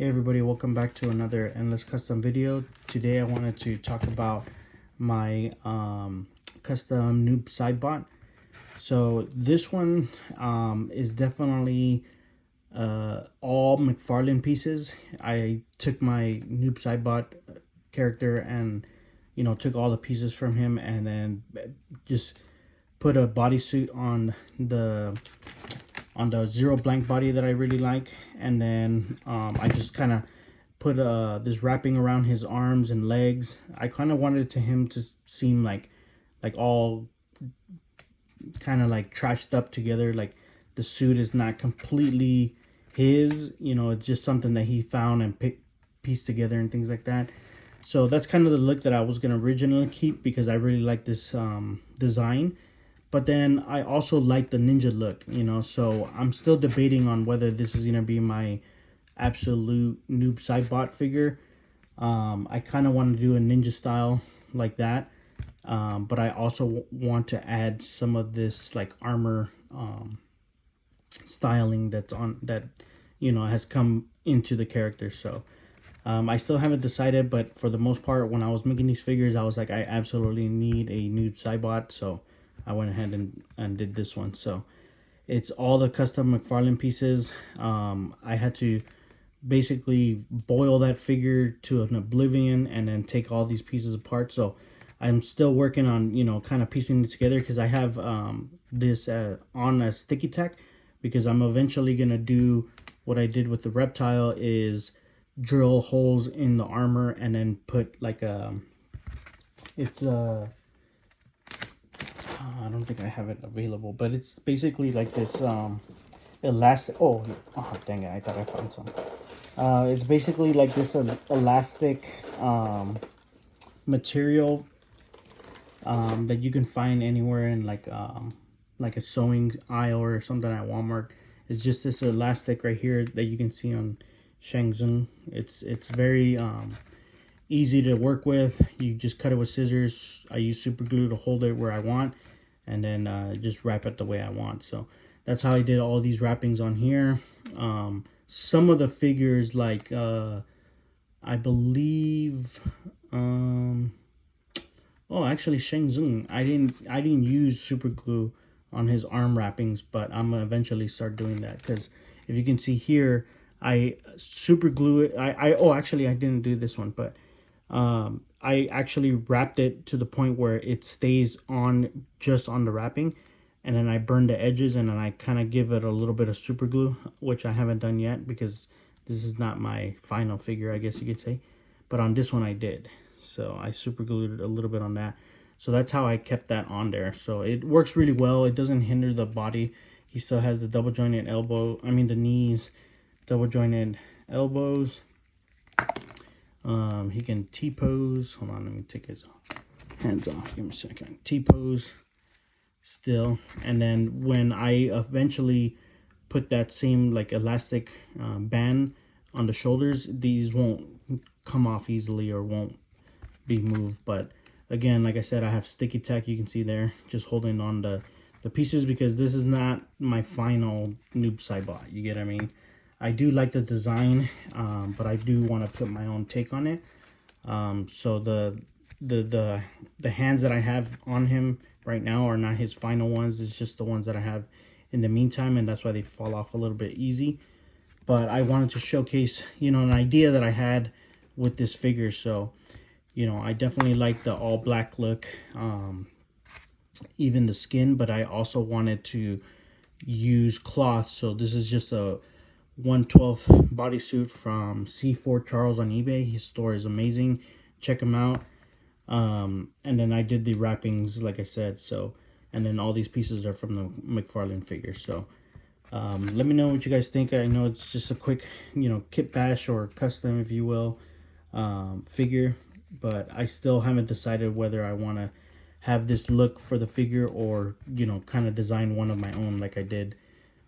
Hey everybody, welcome back to another Endless Custom video. Today I wanted to talk about my custom Noob Saibot. So this one is definitely all McFarlane pieces. I took my Noob Saibot character and took all the pieces from him and then just put a bodysuit on the zero blank body that I really like, and then I just kind of put this wrapping around his arms and legs. I kind of wanted him to seem like all kind of like trashed up together, like the suit is not completely his, it's just something that he found and pieced together and things like that. So that's kind of the look that I was going to originally keep because I really like this design. But then I also like the ninja look, so I'm still debating on whether this is going to be my absolute Noob Saibot figure. I kind of want to do a ninja style like that. But I also want to add some of this like armor styling that has come into the character. So I still haven't decided, but for the most part, when I was making these figures, I was like, I absolutely need a Noob Saibot. So I went ahead and did this one. So it's all the custom McFarlane pieces. I had to basically boil that figure to an oblivion and then take all these pieces apart. So I'm still working on, kind of piecing it together because I have this on a sticky tack, because I'm eventually going to do what I did with the reptile, is drill holes in the armor and then put like I don't think I have it available, but it's basically like this elastic. Oh dang it, I thought I found some. It's basically like this elastic material that you can find anywhere in like a sewing aisle or something at Walmart. It's just this elastic right here that you can see on Shang It's very easy to work with. You just cut it with scissors. I use super glue to hold it where I want, and then just wrap it the way I want. So that's how I did all these wrappings on here. Some of the figures, like I believe actually Shang Tsung, I didn't use super glue on his arm wrappings, but I'm gonna eventually start doing that, because if you can see here, I super glue it. Actually I didn't do this one, but I actually wrapped it to the point where it stays on just on the wrapping, and then I burn the edges, and then I kind of give it a little bit of super glue, which I haven't done yet because this is not my final figure, I guess you could say. But on this one I did, so I super glued it a little bit on that. So that's how I kept that on there. So it works really well. It doesn't hinder the body. He still has the double jointed the knees, double jointed elbows. He can T-pose. Hold on, let me take his hands off. Give me a second. T-pose still. And then when I eventually put that same like elastic band on the shoulders, these won't come off easily or won't be moved. But again, like I said, I have sticky tack, you can see there, just holding on the pieces, because this is not my final Noob Saibot. You get what I mean? I do like the design, but I do want to put my own take on it. So the hands that I have on him right now are not his final ones. It's just the ones that I have in the meantime, and that's why they fall off a little bit easy. But I wanted to showcase, an idea that I had with this figure. So, I definitely like the all black look, even the skin, but I also wanted to use cloth. So this is just a 1/12 bodysuit from C4 Charles on eBay. His store is amazing. Check him out. And then I did the wrappings, like I said. So, and then all these pieces are from the McFarlane figure. So let me know what you guys think. I know it's just a quick, kit bash or custom, if you will, figure, but I still haven't decided whether I want to have this look for the figure or, kind of design one of my own, like I did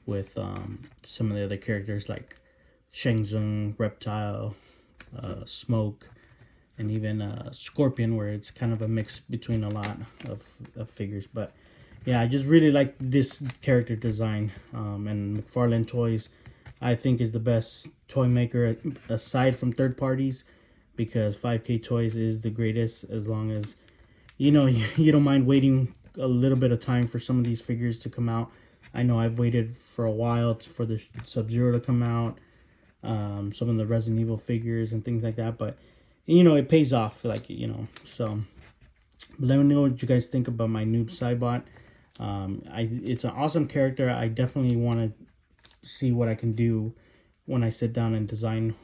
with some of the other characters like Shang Tsung, Reptile, Smoke, and even Scorpion, where it's kind of a mix between a lot of figures. But yeah, I just really like this character design, and McFarlane Toys. I think is the best toy maker aside from third parties, because 5K Toys is the greatest, as long as you know you don't mind waiting a little bit of time for some of these figures to come out. I know I've waited for a while for the Sub-Zero to come out, some of the Resident Evil figures and things like that, but you know, it pays off, like, you know. So let me know what you guys think about my Noob Saibot. It's an awesome character. I definitely want to see what I can do when I sit down and design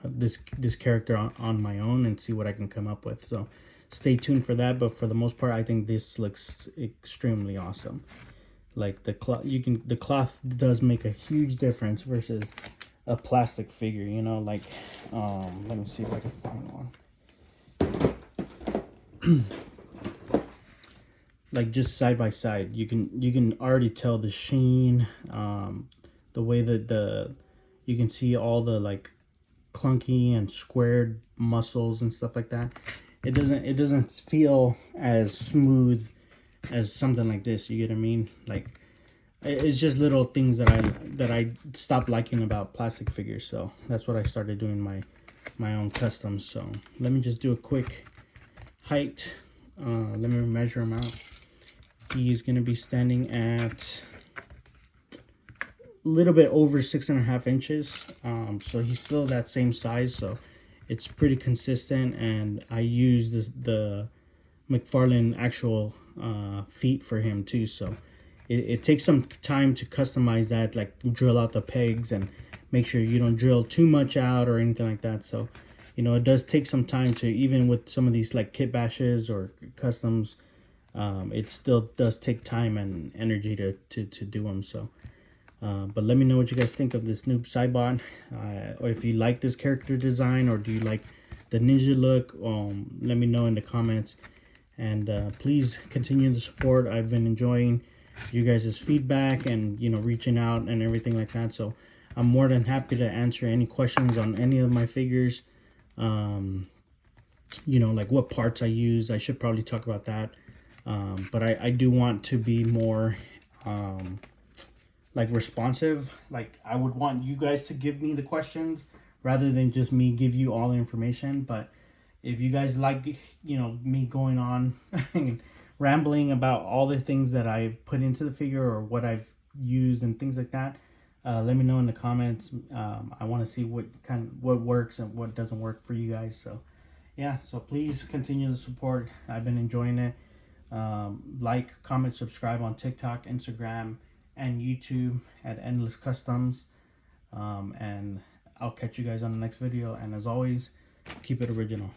this character on my own, and see what I can come up with. So stay tuned for that. But for the most part, I think this looks extremely awesome. Like the cloth does make a huge difference versus a plastic figure, you know. Like let me see if I can find one. Like just side by side, you can already tell the sheen, the way that you can see all the like clunky and squared muscles and stuff like that. It doesn't feel as smooth as something like this. You get what I mean? Like, it's just little things that I stopped liking about plastic figures. So that's what I started doing my own customs. So let me just do a quick height. Let me measure him out. He is going to be standing at a little bit over 6.5 inches. So he's still that same size. So it's pretty consistent. And I use the McFarlane actual feet for him too. So it takes some time to customize that, like drill out the pegs and make sure you don't drill too much out or anything like that. So, you know, it does take some time to, even with some of these like kit bashes or customs, it still does take time and energy to do them. So but let me know what you guys think of this Noob Saibot, or if you like this character design, or do you like the ninja look. Let me know in the comments, and please continue the support. I've been enjoying you guys' feedback and, you know, reaching out and everything like that. So I'm more than happy to answer any questions on any of my figures. You know, like what parts I use. I should probably talk about that. But I do want to be more like responsive. Like, I would want you guys to give me the questions rather than just me give you all the information. But if you guys like, you know, me going on and rambling about all the things that I've put into the figure or what I've used and things like that, let me know in the comments. I want to see what works and what doesn't work for you guys. So yeah, so please continue the support. I've been enjoying it. Like, comment, subscribe on TikTok, Instagram, and YouTube at Endless Customs. And I'll catch you guys on the next video. And as always, keep it original.